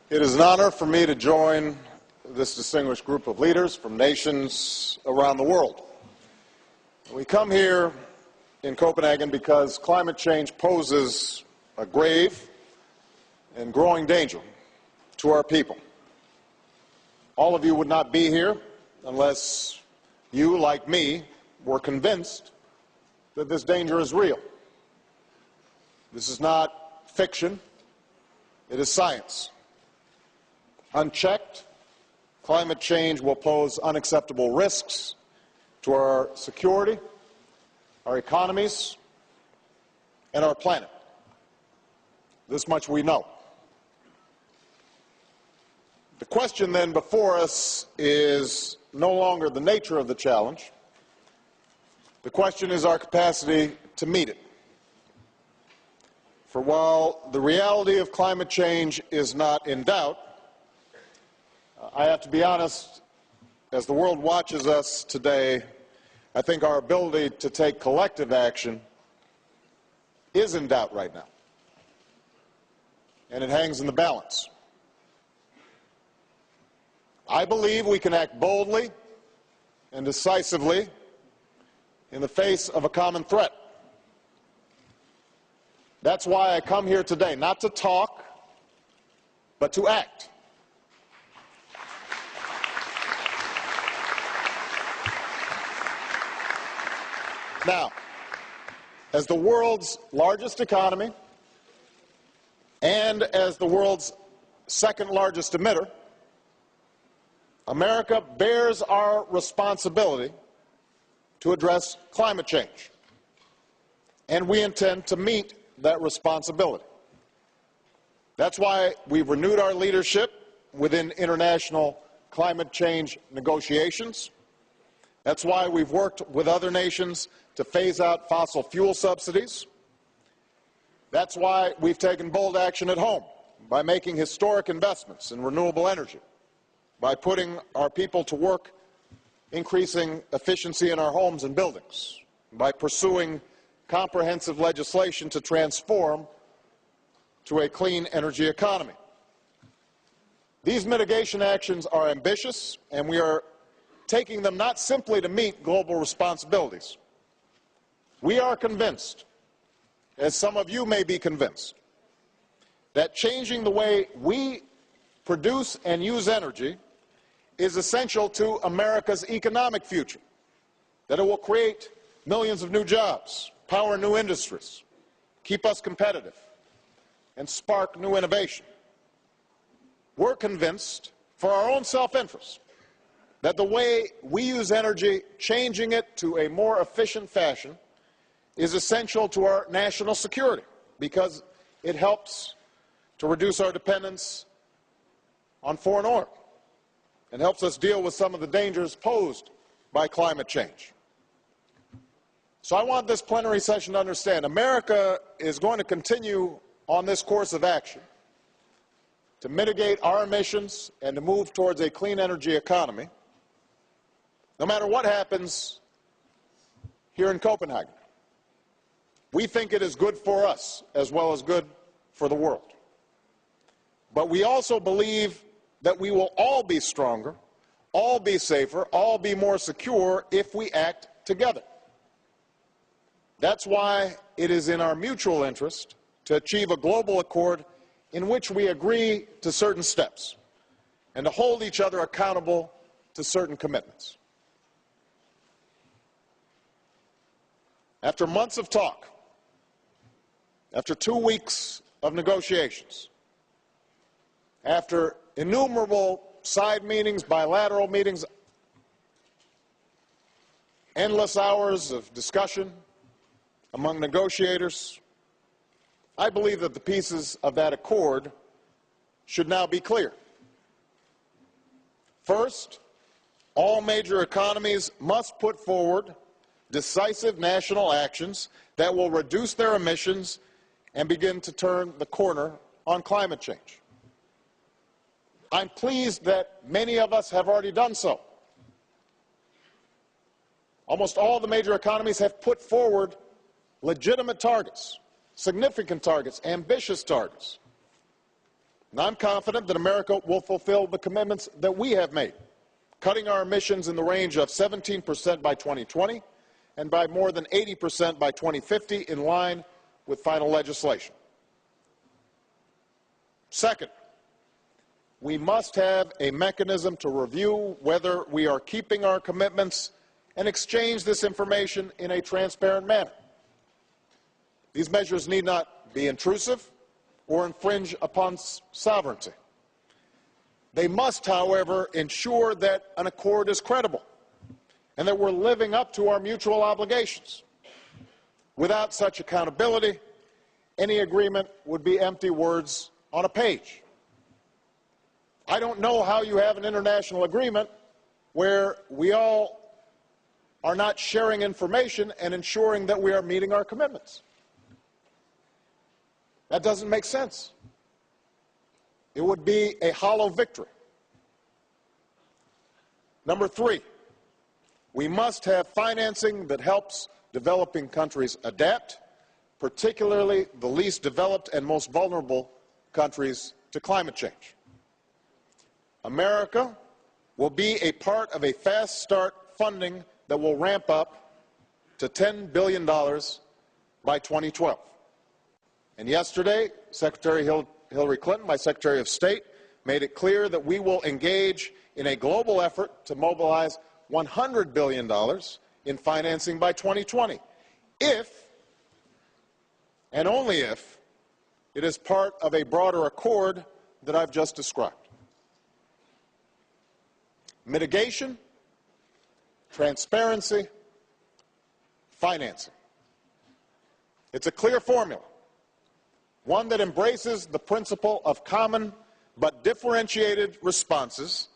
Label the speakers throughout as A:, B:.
A: It is an honor for me to join this distinguished group of leaders from nations around the world. We come here in Copenhagen because climate change poses a grave and growing danger to our people. All of you would not be here unless you, like me, were convinced that this danger is real. This is not fiction, it is science. Unchecked, climate change will pose unacceptable risks to our security, our economies, and our planet. This much we know. The question then before us is no longer the nature of the challenge. The question is our capacity to meet it. For while the reality of climate change is not in doubt, I have to be honest, as the world watches us today, I think our ability to take collective action is in doubt right now. And it hangs in the balance. I believe we can act boldly and decisively in the face of a common threat. That's why I come here today, not to talk, but to act. Now, as the world's largest economy and as the world's second largest emitter, America bears our responsibility to address climate change, and we intend to meet that responsibility. That's why we've renewed our leadership within international climate change negotiations. That's why we've worked with other nations to phase out fossil fuel subsidies. That's why we've taken bold action at home by making historic investments in renewable energy, by putting our people to work increasing efficiency in our homes and buildings, by pursuing comprehensive legislation to transform to a clean energy economy. These mitigation actions are ambitious, and we are taking them not simply to meet global responsibilities. We are convinced, as some of you may be convinced, that changing the way we produce and use energy is essential to America's economic future, that it will create millions of new jobs, power new industries, keep us competitive, and spark new innovation. We're convinced, for our own self-interest, that the way we use energy, changing it to a more efficient fashion, is essential to our national security because it helps to reduce our dependence on foreign oil and helps us deal with some of the dangers posed by climate change. So I want this plenary session to understand America is going to continue on this course of action to mitigate our emissions and to move towards a clean energy economy, no matter what happens here in Copenhagen. We think it is good for us as well as good for the world. But we also believe that we will all be stronger, all be safer, all be more secure if we act together. That's why it is in our mutual interest to achieve a global accord in which we agree to certain steps and to hold each other accountable to certain commitments. After months of talk, after 2 weeks of negotiations, after innumerable side meetings, bilateral meetings, endless hours of discussion among negotiators, I believe that the pieces of that accord should now be clear. First, all major economies must put forward decisive national actions that will reduce their emissions and begin to turn the corner on climate change. I'm pleased that many of us have already done so. Almost all the major economies have put forward legitimate targets, significant targets, ambitious targets. And I'm confident that America will fulfill the commitments that we have made, cutting our emissions in the range of 17% by 2020 and by more than 80% by 2050, in line with final legislation. Second, we must have a mechanism to review whether we are keeping our commitments and exchange this information in a transparent manner. These measures need not be intrusive or infringe upon sovereignty. They must, however, ensure that an accord is credible and that we're living up to our mutual obligations. Without such accountability, any agreement would be empty words on a page. I don't know how you have an international agreement where we all are not sharing information and ensuring that we are meeting our commitments. That doesn't make sense. It would be a hollow victory. Number three, we must have financing that helps developing countries adapt, particularly the least developed and most vulnerable countries to climate change. America will be a part of a fast start funding that will ramp up to $10 billion by 2012. And yesterday, Secretary Hillary Clinton, my Secretary of State, made it clear that we will engage in a global effort to mobilize $100 billion in financing by 2020, if, and only if, it is part of a broader accord that I've just described. Mitigation, transparency, financing. It's a clear formula, one that embraces the principle of common but differentiated responses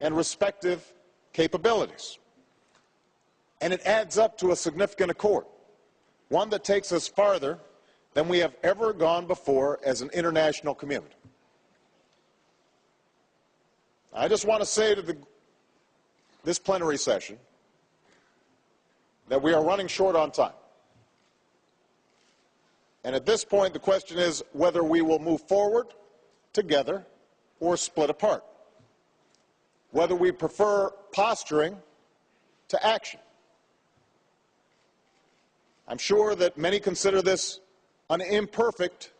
A: and respective capabilities. And it adds up to a significant accord, one that takes us farther than we have ever gone before as an international community. I just want to say to this plenary session that we are running short on time. And at this point, the question is whether we will move forward together or split apart, whether we prefer posturing to action. I'm sure that many consider this an imperfect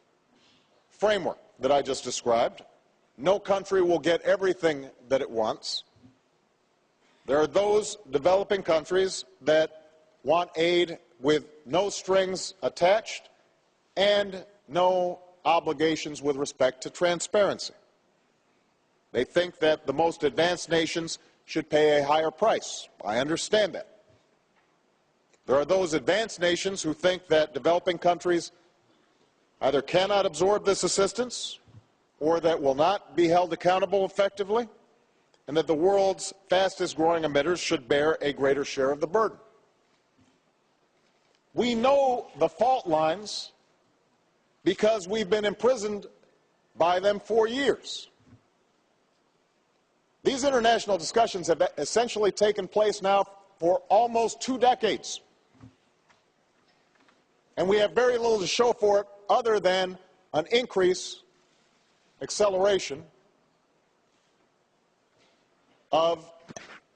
A: framework that I just described. No country will get everything that it wants. There are those developing countries that want aid with no strings attached and no obligations with respect to transparency. They think that the most advanced nations should pay a higher price. I understand that. There are those advanced nations who think that developing countries either cannot absorb this assistance or that will not be held accountable effectively, and that the world's fastest growing emitters should bear a greater share of the burden. We know the fault lines because we've been imprisoned by them for years. These international discussions have essentially taken place now for almost 2 decades. And we have very little to show for it other than an increase, acceleration of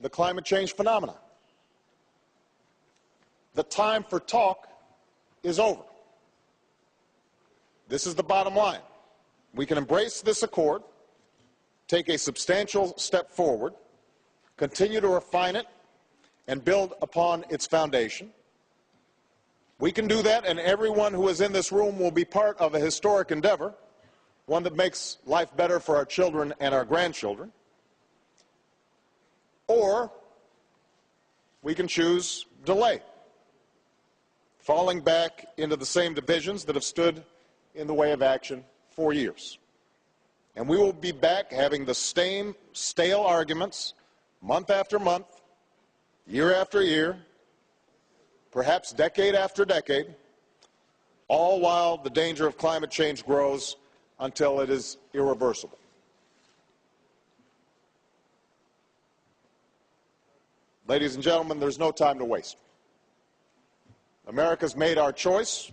A: the climate change phenomenon. The time for talk is over. This is the bottom line. We can embrace this accord, take a substantial step forward, continue to refine it, and build upon its foundation. We can do that, and everyone who is in this room will be part of a historic endeavor, one that makes life better for our children and our grandchildren. Or we can choose delay, falling back into the same divisions that have stood in the way of action for years. And we will be back having the same stale arguments month after month, year after year, perhaps decade after decade, all while the danger of climate change grows until it is irreversible. Ladies and gentlemen, there's no time to waste. America's made our choice.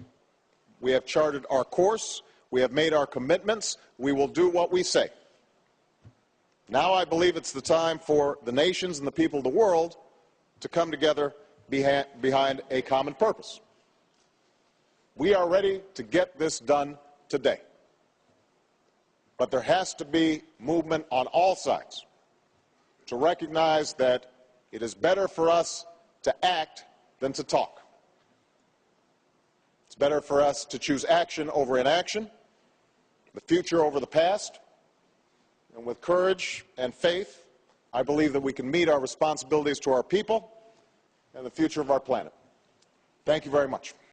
A: We have charted our course. We have made our commitments. We will do what we say. Now I believe it's the time for the nations and the people of the world to come together behind a common purpose. We are ready to get this done today. But there has to be movement on all sides to recognize that it is better for us to act than to talk. It's better for us to choose action over inaction, the future over the past, and with courage and faith, I believe that we can meet our responsibilities to our people and the future of our planet. Thank you very much.